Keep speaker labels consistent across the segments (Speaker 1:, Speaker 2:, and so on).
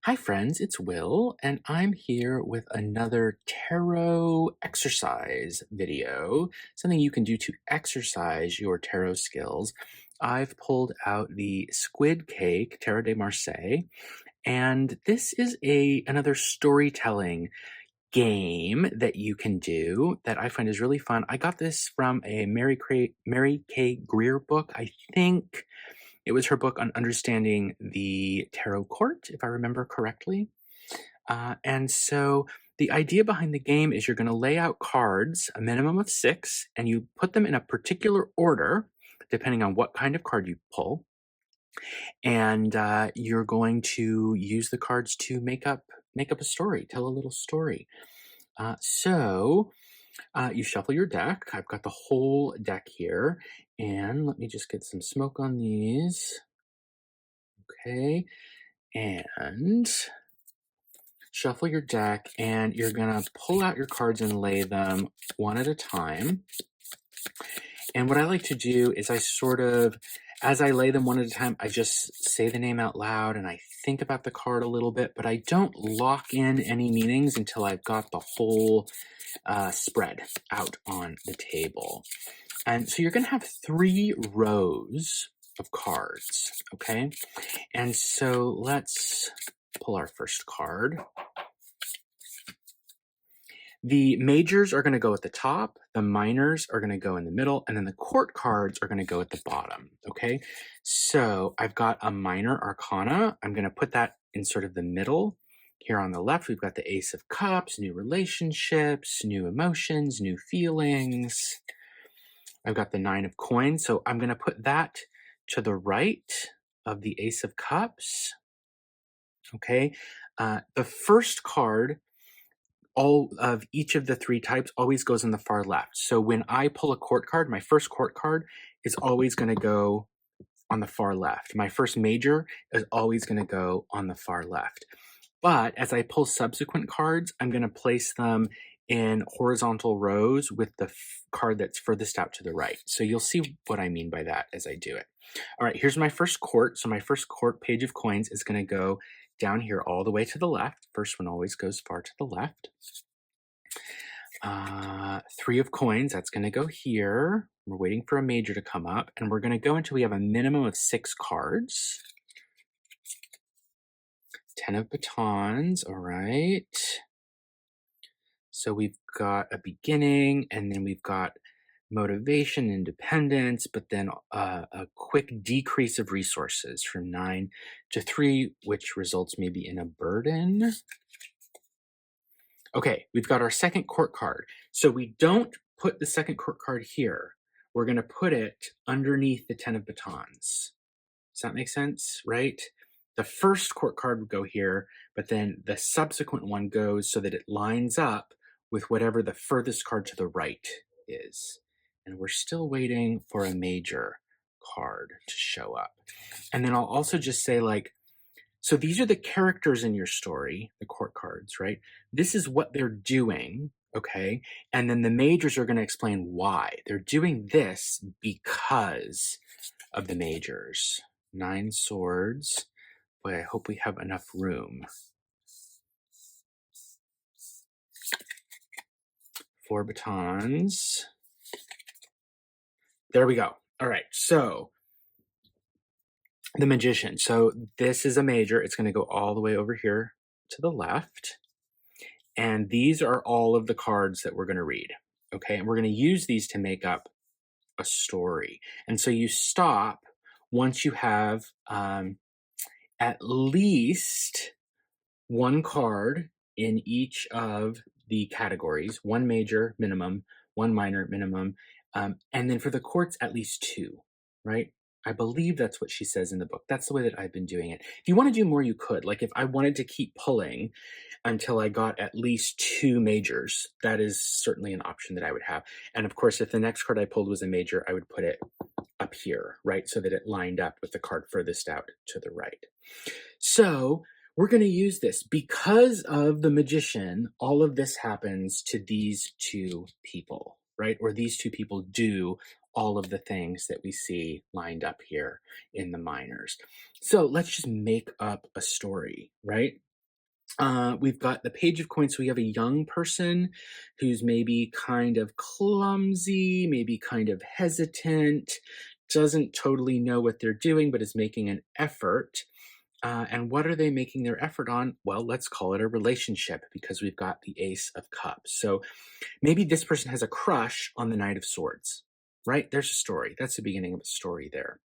Speaker 1: Hi, friends, it's Will, and I'm here with another tarot exercise video, something you can do to exercise your tarot skills. I've pulled out the Squid Cake Tarot de Marseille, and this is another storytelling game that you can do that I find is really fun. I got this from a Mary K. Greer book. I think it was her book on understanding the tarot court, if I remember correctly. And so the idea behind the game is you're going to lay out cards, a minimum of 6, and you put them in a particular order, depending on what kind of card you pull. And you're going to use the cards to make up a story, tell a little story. So you shuffle your deck. I've got the whole deck here, and let me just get some smoke on these. Okay, and shuffle your deck, and you're gonna pull out your cards and lay them one at a time. And what I like to do is as I lay them one at a time, I just say the name out loud and I think about the card a little bit, but I don't lock in any meanings until I've got the whole spread out on the table. And so you're gonna have 3 rows of cards, okay? And so let's pull our first card. The majors are going to go at the top, the minors are going to go in the middle, and then the court cards are going to go at the bottom, okay? So I've got a minor arcana. I'm going to put that in sort of the middle. Here on the left, we've got the Ace of Cups, new relationships, new emotions, new feelings. I've got the Nine of Coins, so I'm going to put that to the right of the Ace of Cups, okay? The first card, all of each of the 3 types always goes in the far left. So when I pull a court card, my first court card is always going to go on the far left. My first major is always going to go on the far left. But as I pull subsequent cards, I'm going to place them in horizontal rows with the card that's furthest out to the right. So you'll see what I mean by that as I do it. All right, here's my first court. So my first court, Page of Coins, is going to go down here all the way to the left. First one always goes far to the left. 3 of Coins, that's going to go here. We're waiting for a major to come up, and we're going to go until we have a minimum of 6 cards. 10 of Batons, all right. So we've got a beginning, and then we've got motivation, independence, but then a quick decrease of resources from 9 to 3, which results maybe in a burden. Okay, we've got our second court card. So we don't put the second court card here. We're going to put it underneath the 10 of Batons. Does that make sense, right? The first court card would go here, but then the subsequent one goes so that it lines up with whatever the furthest card to the right is. And we're still waiting for a major card to show up. And then I'll also just say, like, so these are the characters in your story, the court cards, right? This is what they're doing, okay? And then the majors are going to explain why. They're doing this because of the majors. 9 swords. Boy, I hope we have enough room. 4 batons. There we go. All right, so the magician. So this is a major. It's going to go all the way over here to the left. And these are all of the cards that we're going to read. Okay, and we're going to use these to make up a story. And so you stop once you have at least 1 card in each of the categories, 1 major minimum, 1 minor minimum, and then for the courts, at least 2, right? I believe that's what she says in the book. That's the way that I've been doing it. If you want to do more, you could. Like if I wanted to keep pulling until I got at least 2 majors, that is certainly an option that I would have. And of course, if the next card I pulled was a major, I would put it up here, right? So that it lined up with the card furthest out to the right. So we're going to use this because of the magician. All of this happens to these 2 people, right? Or these 2 people do all of the things that we see lined up here in the minors. So let's just make up a story, right? We've got the page of coins. So we have a young person who's maybe kind of clumsy, maybe kind of hesitant, doesn't totally know what they're doing, but is making an effort. And what are they making their effort on? Well, let's call it a relationship because we've got the Ace of Cups. So maybe this person has a crush on the Knight of Swords, right? There's a story. That's the beginning of a story there.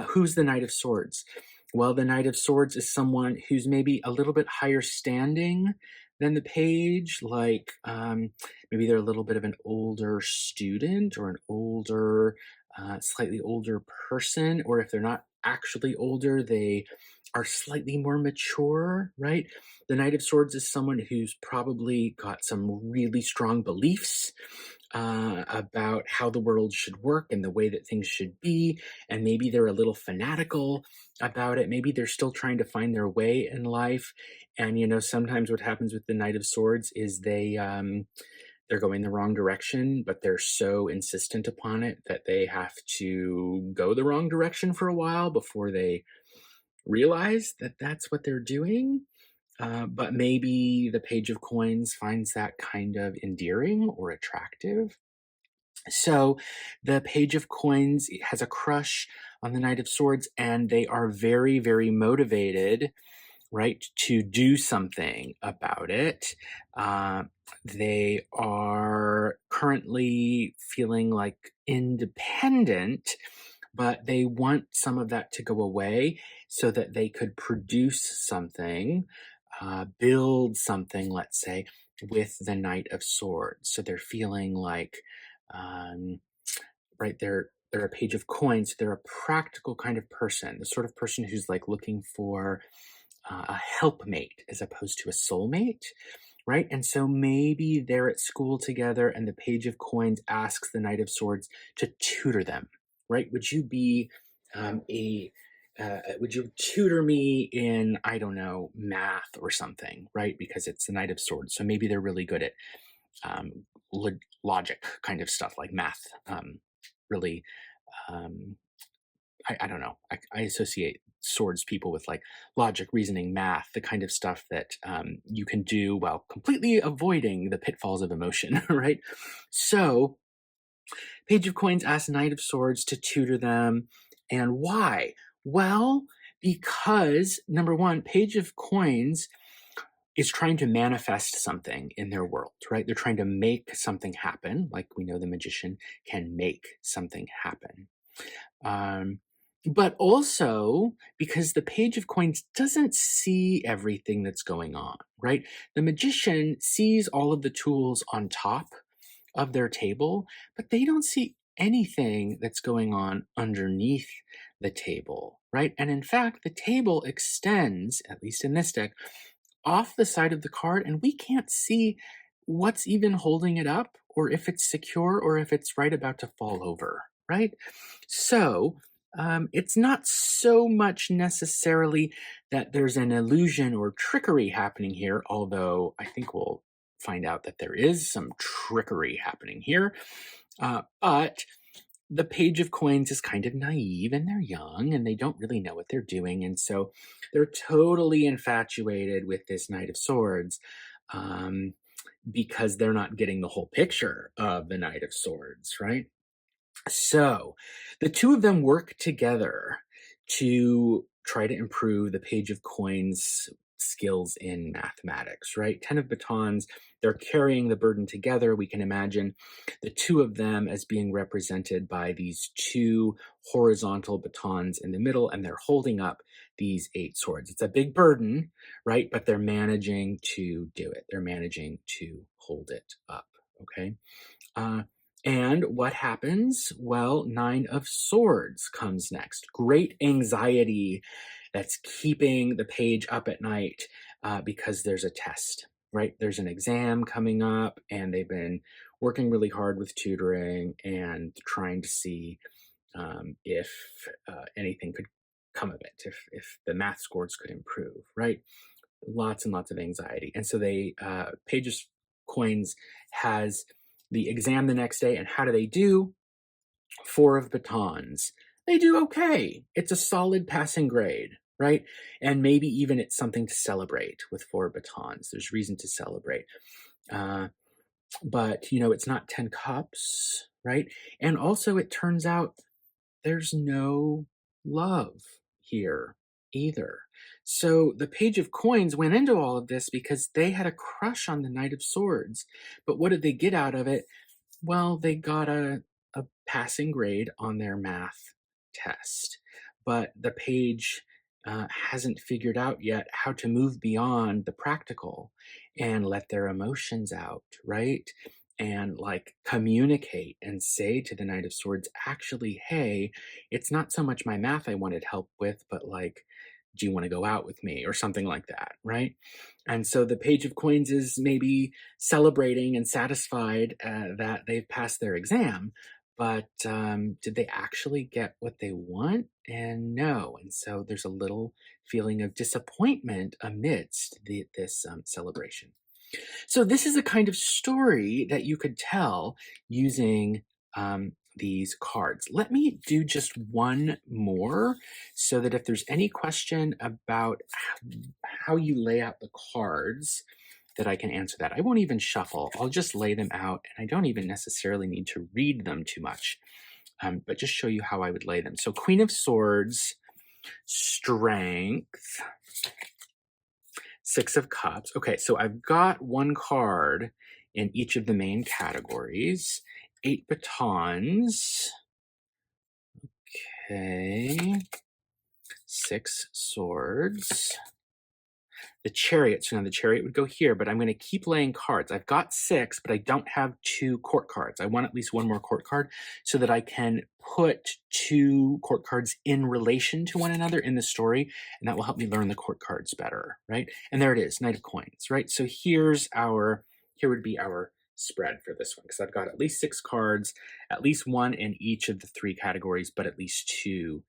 Speaker 1: Who's the Knight of Swords? Well, the Knight of Swords is someone who's maybe a little bit higher standing than the page, like maybe they're a little bit of an older student or an older, slightly older person, or if they're not actually older, they are slightly more mature, right? The Knight of Swords is someone who's probably got some really strong beliefs about how the world should work and the way that things should be, and maybe they're a little fanatical about it. Maybe they're still trying to find their way in life. And sometimes what happens with the Knight of Swords is they're going the wrong direction, but they're so insistent upon it that they have to go the wrong direction for a while before they realize that that's what they're doing. But maybe the Page of Coins finds that kind of endearing or attractive. So the Page of Coins has a crush on the Knight of Swords, and they are very, very motivated, right, to do something about it. They are currently feeling like independent, but they want some of that to go away so that they could produce something, build something, let's say, with the Knight of Swords. So they're feeling like, um, right, they're a Page of Coins. They're a practical kind of person, the sort of person who's like looking for a helpmate as opposed to a soulmate, right? And so maybe they're at school together and the Page of Coins asks the Knight of Swords to tutor them, right? Would you be a would you tutor me in, I don't know, math or something, right? Because it's the Knight of Swords. So maybe they're really good at um, logic kind of stuff like math. Really, um, I don't know. I associate swords people with like logic, reasoning, math, the kind of stuff that you can do while completely avoiding the pitfalls of emotion, right? So, Page of Coins asks Knight of Swords to tutor them. And why? Well, because number one, Page of Coins is trying to manifest something in their world, right? They're trying to make something happen, like we know the magician can make something happen. Um, but also because the Page of Coins doesn't see everything that's going on, right? The magician sees all of the tools on top of their table, but they don't see anything that's going on underneath the table, right? And in fact, the table extends, at least in this deck, off the side of the card, and we can't see what's even holding it up, or if it's secure, or if it's right about to fall over, right? So it's not so much necessarily that there's an illusion or trickery happening here, although I think we'll find out that there is some trickery happening here. But the Page of Coins is kind of naive and they're young and they don't really know what they're doing. And so they're totally infatuated with this Knight of Swords because they're not getting the whole picture of the Knight of Swords, right? So the two of them work together to try to improve the Page of Coins skills in mathematics, right? 10 of batons, they're carrying the burden together. We can imagine the two of them as being represented by these two horizontal batons in the middle, and they're holding up these 8 swords. It's a big burden, right? But they're managing to do it. They're managing to hold it up, okay? And what happens? Well, 9 of Swords comes next. Great anxiety that's keeping the page up at night because there's a test, right? There's an exam coming up, and they've been working really hard with tutoring and trying to see if anything could come of it, if the math scores could improve, right? Lots and lots of anxiety. And so Pages Coins has the exam the next day. And how do they do? Four of batons. They do okay. It's a solid passing grade, right? And maybe even it's something to celebrate with four batons. There's reason to celebrate. Uh, but, it's not 10 cups, right? And also, it turns out there's no love here either. So the Page of Coins went into all of this because they had a crush on the Knight of Swords. But what did they get out of it? Well, they got a passing grade on their math test, but the page hasn't figured out yet how to move beyond the practical and let their emotions out, right? And like communicate and say to the Knight of Swords, actually, hey, it's not so much my math I wanted help with, but like, do you want to go out with me or something like that, right? And so the Page of Coins is maybe celebrating and satisfied that they've passed their exam, but did they actually get what they want? And no. And so there's a little feeling of disappointment amidst this celebration. So this is a kind of story that you could tell using these cards. Let me do just one more so that if there's any question about how you lay out the cards, that I can answer that. I won't even shuffle. I'll just lay them out, and I don't even necessarily need to read them too much, but just show you how I would lay them. So Queen of Swords, Strength, Six of Cups. Okay, so I've got one card in each of the main categories. Eight batons. Okay. Six swords. The Chariot. So now the Chariot would go here, but I'm going to keep laying cards. I've got six, but I don't have two court cards. I want at least one more court card so that I can put two court cards in relation to one another in the story, and that will help me learn the court cards better, right? And there it is, Knight of Coins, right? So here would be our spread for this one, because I've got at least six cards, at least one in each of the three categories, but at least two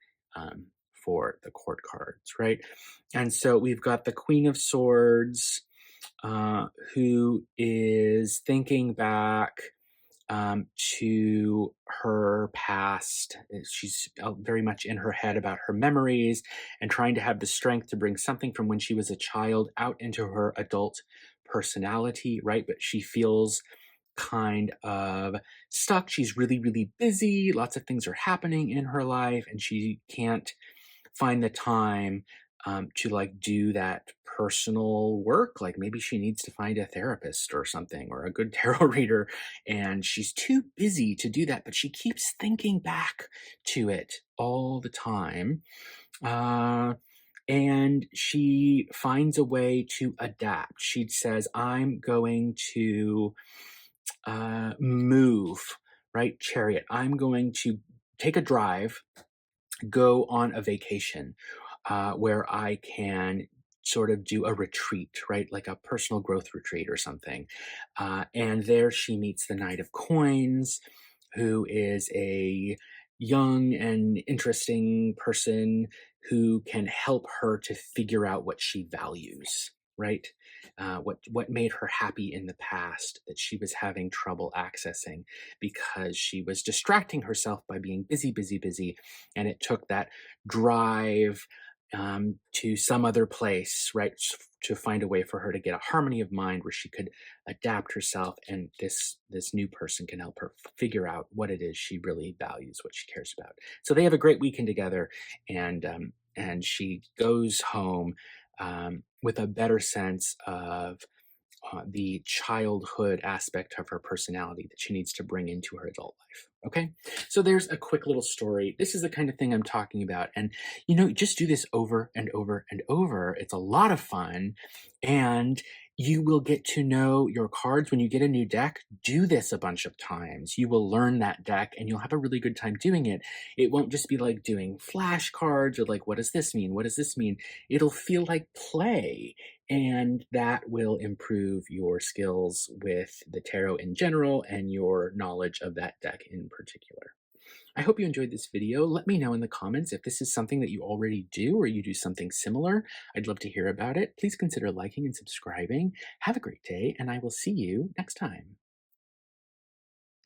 Speaker 1: for the court cards, right? And so we've got the Queen of Swords, who is thinking back to her past. She's very much in her head about her memories and trying to have the strength to bring something from when she was a child out into her adult personality, right? But she feels kind of stuck. She's really, really busy. Lots of things are happening in her life, and she can't find the time to like do that personal work. Like maybe she needs to find a therapist or something, or a good tarot reader, and she's too busy to do that, but she keeps thinking back to it all the time. And she finds a way to adapt. She says, I'm going to move, right? Chariot. I'm going to take a drive, go on a vacation where I can sort of do a retreat, right? Like a personal growth retreat or something. And there she meets the Knight of Coins, who is a young and interesting person who can help her to figure out what she values, right? What made her happy in the past that she was having trouble accessing because she was distracting herself by being busy, busy, busy. And it took that drive to some other place, right, to find a way for her to get a harmony of mind where she could adapt herself, and this new person can help her figure out what it is she really values, what she cares about. So they have a great weekend together, and she goes home with a better sense of the childhood aspect of her personality that she needs to bring into her adult life. Okay, so there's a quick little story. This is the kind of thing I'm talking about. And, just do this over and over and over. It's a lot of fun. And you will get to know your cards when you get a new deck. Do this a bunch of times. You will learn that deck and you'll have a really good time doing it. It won't just be like doing flashcards or like, what does this mean? What does this mean? It'll feel like play, and that will improve your skills with the tarot in general and your knowledge of that deck in particular. I hope you enjoyed this video. Let me know in the comments if this is something that you already do or you do something similar. I'd love to hear about it. Please consider liking and subscribing. Have a great day, and I will see you next time.